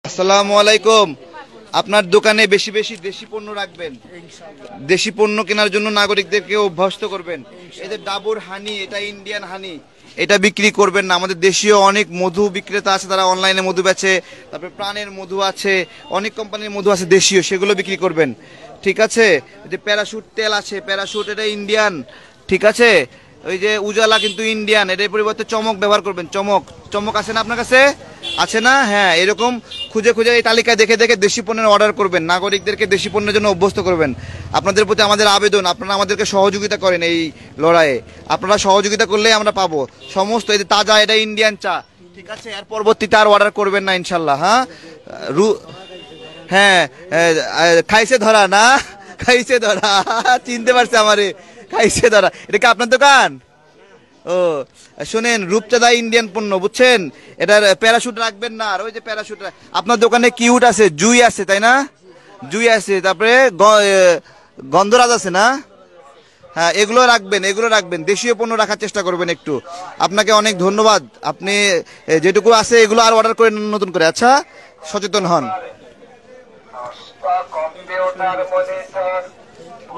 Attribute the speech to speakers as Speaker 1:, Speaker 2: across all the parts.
Speaker 1: আসসালামু আলাইকুম। আপনার দোকানে বেশি বেশি দেশি পণ্য রাখবেন। দেশি পণ্য কেনার জন্য নাগরিকদেরকে অভ্যস্ত করবেন। এই যে ডাবর হানি, এটা ইন্ডিয়ান হানি, এটা বিক্রি করবেন না। আমাদের দেশীয় অনেক মধু বিক্রেতা আছে, তারা অনলাইনে মধু বেচে। তারপরে প্রাণের মধু আছে, অনেক কোম্পানির মধু আছে দেশীয়, সেগুলো বিক্রি করবেন। ঠিক আছে? যে প্যারাশুট তেল আছে, প্যারাশুট এটা ইন্ডিয়ান। ঠিক আছে? ওই যে উজালা কিন্তু ইন্ডিয়ান, এটার পরিবর্তে চমক ব্যবহার করবেন। চমক, চমক আছে না আপনার কাছে? আছে না? হ্যাঁ, এরকম খুঁজে খুঁজে এই তালিকায় দেখে দেখে দেশি পণ্যের অর্ডার করবেন। নাগরিকদেরকে দেশি পণ্যের জন্য অভ্যস্ত করবেন। আপনাদের প্রতি আমাদের আবেদন, আপনারা আমাদেরকে সহযোগিতা করেন এই লড়াইয়ে। আপনারা সহযোগিতা করলেই আমরা পাবো সমস্ত। এই যে তাজা, এটা ইন্ডিয়ান চা। ঠিক আছে? এর পরবর্তীতে আর অর্ডার করবেন না ইনশাল্লাহ। হ্যাঁ, হ্যাঁ, খাইছে ধরা না, খাইছে ধরা, চিনতে পারছে আমারে, খাইছে ধরা। এটা কি আপনার দোকান? ও শোনেন, রূপচাঁদা ইন্ডিয়ান পণ্য, বুঝছেন? এটার প্যারাশুট রাখবেন না। আর ওই যে প্যারাশুট আপনার দোকানে কিউট আছে, জুই আছে, তাই না? জুই আছে, তারপরে গন্ধরাজ আছে না? হ্যাঁ, এগুলো রাখবেন, এগুলো রাখবেন। দেশীয় পণ্য রাখার চেষ্টা করবেন একটু। আপনাকে অনেক ধন্যবাদ। আপনি যেটুকু আছে এগুলো আর অর্ডার করেন নতুন করে। আচ্ছা, সচেতন হন।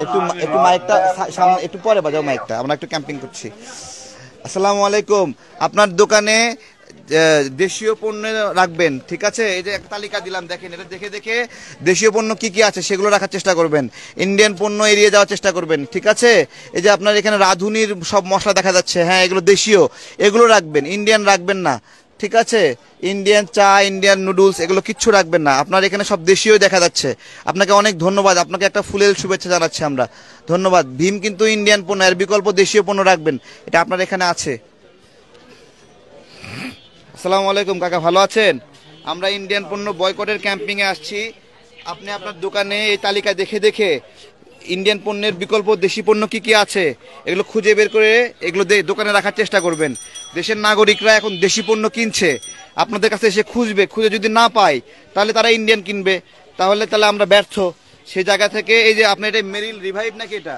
Speaker 1: একটু একটু মাইকটা সামনে একটু পরে বাজাও, মাইকটা, আমরা একটু ক্যাম্পিং করছি। আসসালামু আলাইকুম। আপনার দোকানে দেশীয় পণ্য রাখবেন। ঠিক আছে? এই যে একটা তালিকা দিলাম, দেখেন, এটা দেখে দেখে দেশীয় পণ্য কি কি আছে সেগুলো রাখার চেষ্টা করবেন। ইন্ডিয়ান পণ্য এড়িয়ে যাওয়ার চেষ্টা করবেন। ঠিক আছে? এই যে আপনার এখানে রাঁধুনির সব মশলা দেখা যাচ্ছে, হ্যাঁ, এগুলো দেশীয়, এগুলো রাখবেন, ইন্ডিয়ান রাখবেন না। ঠিক আছে? ইন্ডিয়ান চা, ইন্ডিয়ান নুডলস, এগুলো কিচ্ছু রাখবেন না। আপনার এখানে সব দেশীয় দেখা যাচ্ছে। আপনাকে অনেক ধন্যবাদ। আপনাকে একটা ফুলেল শুভেচ্ছা জানাচ্ছি আমরা। ধন্যবাদ। ভীম কিন্তু ইন্ডিয়ান পণ্য, এর বিকল্প দেশীয় পণ্য রাখবেন। এটা আপনার এখানে আছে। আসসালামু আলাইকুম কাকা, ভালো আছেন? আমরা ইন্ডিয়ান পণ্য বয়কটের ক্যাম্পিংয়ে আসছি। আপনি আপনার দোকানে এই তালিকা দেখে দেখে ইন্ডিয়ান পণ্যের বিকল্প দেশি পণ্য কি কি আছে এগুলো খুঁজে বের করে এগুলো দোকানে রাখার চেষ্টা করবেন। দেশের নাগরিকরা এখন দেশি পণ্য কিনছে, আপনাদের কাছে এসে খুঁজবে, খুঁজে যদি না পায় তাহলে তারা ইন্ডিয়ান কিনবে। তাহলে আমরা ব্যর্থ। সেই জায়গা থেকে এই যে আপনার এটা মেরিল রিভাইভ নাকি? এটা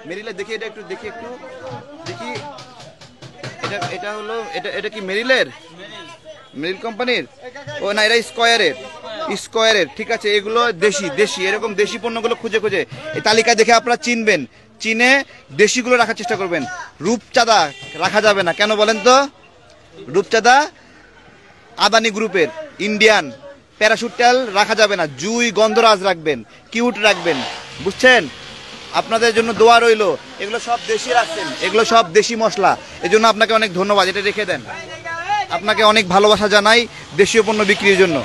Speaker 1: মেরিলের দেখি, এটা একটু দেখি, একটু দেখি। এটা হলো, এটা কি মেরিলের, মেরিল কোম্পানির? ও না, এটা স্কয়ারের। ঠিক আছে, এগুলো দেশি দেশি এরকম দেশি পণ্যগুলো খুঁজে খুঁজে এই তালিকা দেখে আপনারা চিনবেন, চিনে দেশিগুলো রাখার চেষ্টা করবেন। রূপচাঁদা রাখা যাবে না, কেন বলেন তো? রূপচাঁদা আদানি গ্রুপের, ইন্ডিয়ান। প্যারাশুট তেল রাখা যাবে না। জুই, গন্ধরাজ রাখবেন, কিউট রাখবেন, বুঝছেন? আপনাদের জন্য দোয়া রইল। এগুলো সব দেশি রাখছেন, এগুলো সব দেশি মশলা। এই জন্য আপনাকে অনেক ধন্যবাদ, এটা রেখে দেন। আপনাকে অনেক ভালোবাসা জানাই দেশীয় পণ্য বিক্রির জন্য।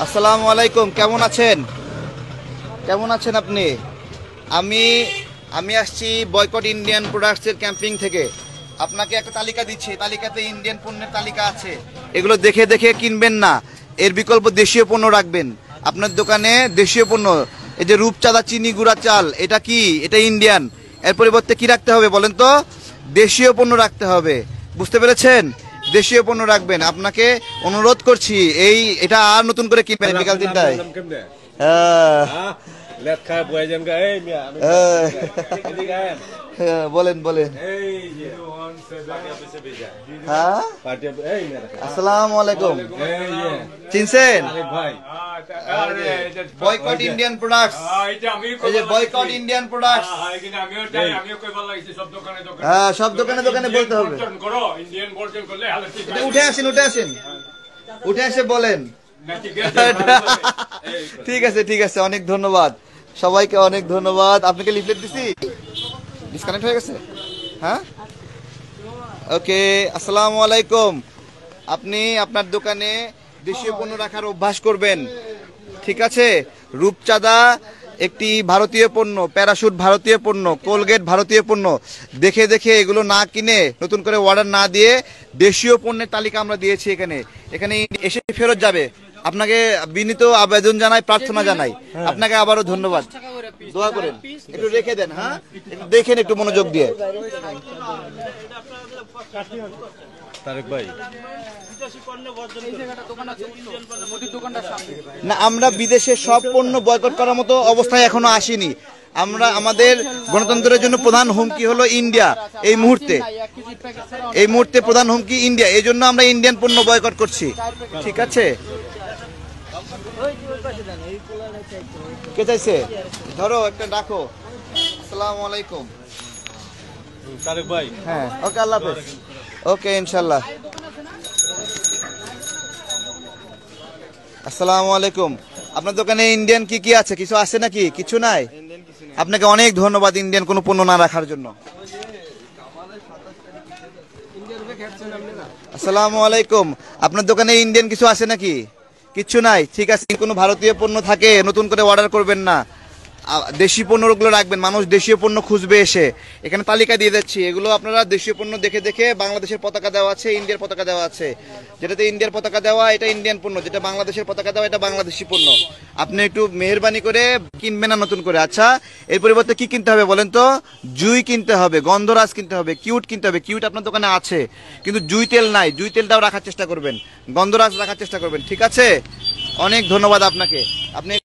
Speaker 1: আসসালামু আলাইকুম, কেমন আছেন? কেমন আছেন আপনি? আমি আসছি বয়কট ইন্ডিয়ান প্রোডাক্টসের ক্যাম্পিং থেকে। আপনাকে একটা তালিকা দিচ্ছি, তালিকাতে ইন্ডিয়ান পণ্যের তালিকা আছে। এগুলো দেখে দেখে কিনবেন না, এর বিকল্প দেশীয় পণ্য রাখবেন আপনার দোকানে। দেশীয় পণ্য, এই যে রূপচাঁদা চিনি গুঁড়া চাল, এটা কি? এটা ইন্ডিয়ান। এর পরিবর্তে কি রাখতে হবে বলেন তো? দেশীয় পণ্য রাখতে হবে। বুঝতে পেরেছেন? দেশীয় পণ্য রাখবেন। আপনাকে অনুরোধ করছি, এটা আর নতুন করে কিনবেন বিকাল 3টায়। বলেন বলেন। হ্যাঁ, আসসালামু আলাইকুম। চিনছেন? বয়কট ইন্ডিয়ান প্রোডাক্টস, এই যে বয়কট ইন্ডিয়ান প্রোডাক্টস। হ্যাঁ, সব দোকানে দোকানে বলতে হবে। উঠে আসেন, উঠে আসেন, উঠে এসে বলেন। ঠিক আছে, ঠিক আছে, অনেক ধন্যবাদ সবাইকে, অনেক ধন্যবাদ। আপনাকে লিফলেট দিছি, ডিসকানেক্ট হয়ে গেছে। হ্যাঁ, ওকে। আসসালামু আলাইকুম। আপনি আপনার দোকানে দেশীয় পণ্য রাখার অভ্যাস করবেন। ঠিক আছে? রূপচাঁদা একটি ভারতীয় পণ্য, প্যারাশুট ভারতীয় পণ্য, কোলগেট ভারতীয় পণ্য। দেখে দেখে এগুলো না কিনে, নতুন করে অর্ডার না দিয়ে দেশীয় পণ্যের তালিকা আমরা দিয়েছি। এখানে এসে ফেরত যাবে। আপনাকে বিনীত আবেদন জানাই, প্রার্থনা জানাই। আপনাকে আবারও ধন্যবাদ। দোয়া করেন, একটু রেখে দেন। হ্যাঁ, দেখেন একটু মনোযোগ দিয়ে। তারেক ভাই, না, আমরা বিদেশে সব পণ্য বয়কট করার মতো অবস্থায় এখনো আসিনি। আমরা আমাদের গণতন্ত্রের জন্য প্রধান হুমকি হলো ইন্ডিয়া। এই মুহূর্তে প্রধান হুমকি ইন্ডিয়া, এই জন্য আমরা ইন্ডিয়ান পণ্য বয়কট করছি। ঠিক আছে, কে চাইছে ধরো একটা রাখো। আসসালামু আলাইকুম।
Speaker 2: তারেক ভাই,
Speaker 1: হ্যাঁ, ওকে, আল্লাহ হাফেজ। ওকে, ইনশাল্লাহ। আসসালামু আলাইকুম। আপনার দোকানে ইন্ডিয়ান কি কি আছে? কিছু আছে নাকি? কিছু নাই? আপনাকে অনেক ধন্যবাদ ইন্ডিয়ান কোনো পণ্য না রাখার জন্য। আসসালামু আলাইকুম। আপনার দোকানে ইন্ডিয়ান কিছু আছে নাকি? কিচ্ছু নাই? ঠিক আছে, কোনো ভারতীয় পণ্য থাকে নতুন করে অর্ডার করবেন না, দেশি পণ্যগুলো রাখবেন। মানুষ দেশীয় পণ্য খুঁজবে এসে। এখানে তালিকা দিয়ে যাচ্ছি, এগুলো আপনারা দেশীয় পণ্য দেখে দেখে, বাংলাদেশের পতাকা দেওয়া আছে, ইন্ডিয়ার পতাকা দেওয়া আছে। যেটাতে ইন্ডিয়ার পতাকা দেওয়া এটা ইন্ডিয়ান পণ্য, যেটা বাংলাদেশের পতাকা দেওয়া এটা বাংলাদেশি পণ্য। আপনি একটু মেহেরবানি করে কিনবেন না নতুন করে। আচ্ছা, এর পরিবর্তে কি কিনতে হবে বলেন তো? জুই কিনতে হবে, গন্ধরাজ কিনতে হবে, কিউট কিনতে হবে। কিউট আপনার দোকানে আছে, কিন্তু জুই তেল নাই। জুই তেলটাও রাখার চেষ্টা করবেন, গন্ধরাজ রাখার চেষ্টা করবেন। ঠিক আছে, অনেক ধন্যবাদ আপনাকে। আপনি